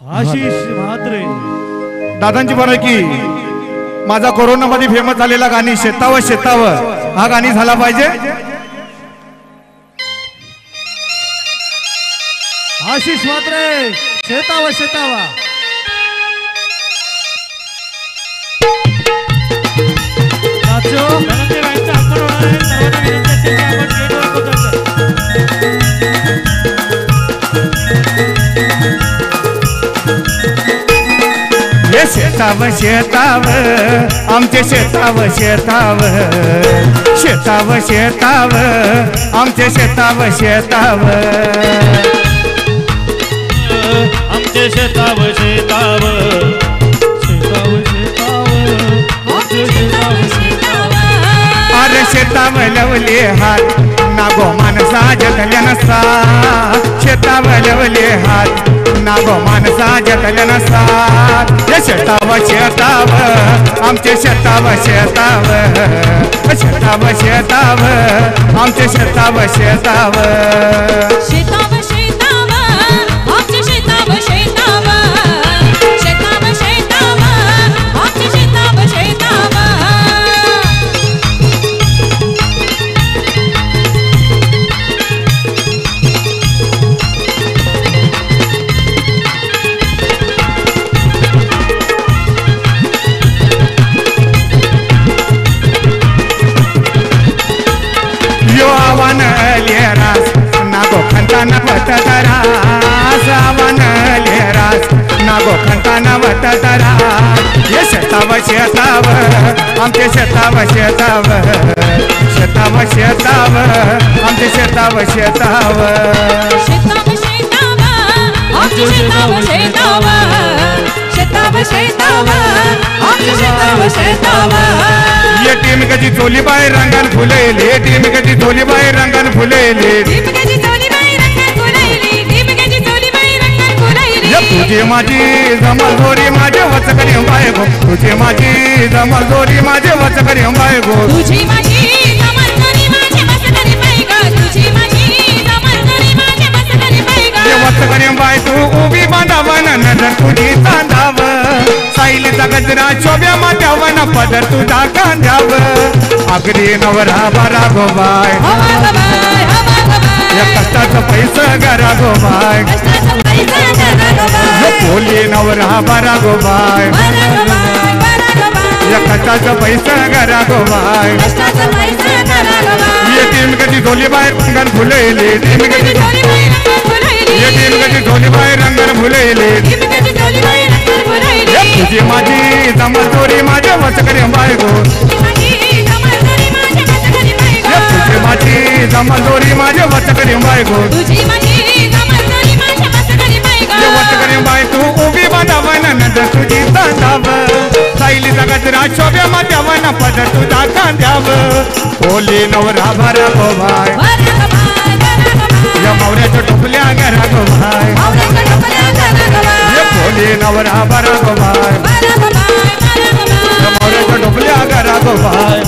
आशिष म्हात्रे दादांची बरं की माझा कोरोना मध्ये फेमस झालेला गाणी शेताव शेताव हा गाणी झाला पाहिजे। आशिष म्हात्रे शेताव शेतावा नाचो धनंजय रायांचा आगमन होणार आहे। सर्वांना विनंती आहे की आपण गेटवर पोहोचायचं। ये शेताव शेताव आमचे शेताव शेताव शेताव शेताव आमचे शेताव शेताव आमचे शेताव शेताव शेताव शेताव आमचे शेताव शेताव अरे शेताव लवले हात नागो माणसा जगल्या नसता शेताव लवले हात नागो माणसा जगल्या नसता ये शेताव शेताव आमचे शेताव शेताव शेताव शेताव आमचे शेताव शेताव शेताव शेताव आमचे शेताव शेताव शेताव शेताव आमचे शेताव शेताव यो आव्हान लेरास नागो खंता नवत तरास आव्हान लेरास नागो खंता नवत तरास ये शेताव शेताव आमचे शेताव शेताव शेताव शेताव आमचे शेताव शेताव शेताव शेताव आमचे शेताव शेताव शेताव शेताव आमचे शेताव शेताव ये टीम कधी चोली बाई रंगान फुलेली टीम कधी चोली बाई रंगान फुलेली दीपकाची चोली बाई रंगात फुलायली दीपकाची चोली बाई रंगात फुलायली ये तुझी माझी जमल जोरी माझे वच करी बाय गो तुझी माझी जमल जोरी माझे वच करी बाय गो तुझी माझी जमल करी माझे बस करी बाई ग तुझी माझी जमल करी माझे बस करी बाई ग ये वच करी बाय तू उभी बांधावन नजर तुझी तांदाव साईलीचा गजरा शोभ्या माथ्यावन पदर तुझा कांद्याव आगरी नवरा बरा गो बाय हवा ग बाय हवा ग बाय या कष्टाचा पैसा घरा गो बाय कष्टाचा पैसा करा ग बाय यो पोली नवरा बरा गो बाय बरा ग बाय या कष्टाचा पैसा घरा गो बाय कष्टाचा पैसा करा ग बाय ये टीम कधी झोली बाहेर रंगन फुलेली टीम कधी चोली बाई रंगात फुलायली ये टीम कधी झोली बाहेर रंगन फुलेली दीपकाची चोली बाई रंगात फुलायली ये तुझी माझी जमल जोरी माझ्या वच करी बाय गो तुझी माझी जमल करी माझे बस करी बाई ये तुझी ग माझी जमल जोरी माझ्या वच करी बाय गो तुझी माझी जमल करी माझे बस करी बाई ग ये वच करी बाय तू उभी बांधावन नजर तुझी तांदाव साईलीचा गजरा शोभ्या माथ्यावन पदर तुझा कांद्याव ओली नवरा भरा गो बाय बरा ग बाय बरा ग बाय या मावऱ्याच्या टोपल्या घरा गो बाय आवड्याच्या टोपल्या करा ग बाय ये पोली नवरा भरा गो बाय बरा ग बाय बरा ग बाय या मावऱ्याच्या टोपल्या घरा गो बाय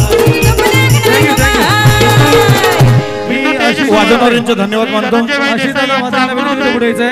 मी आशिष वाजवणाऱ्यांचे धन्यवाद मानतो। आशिष दादा माझा पुढे यायचंय।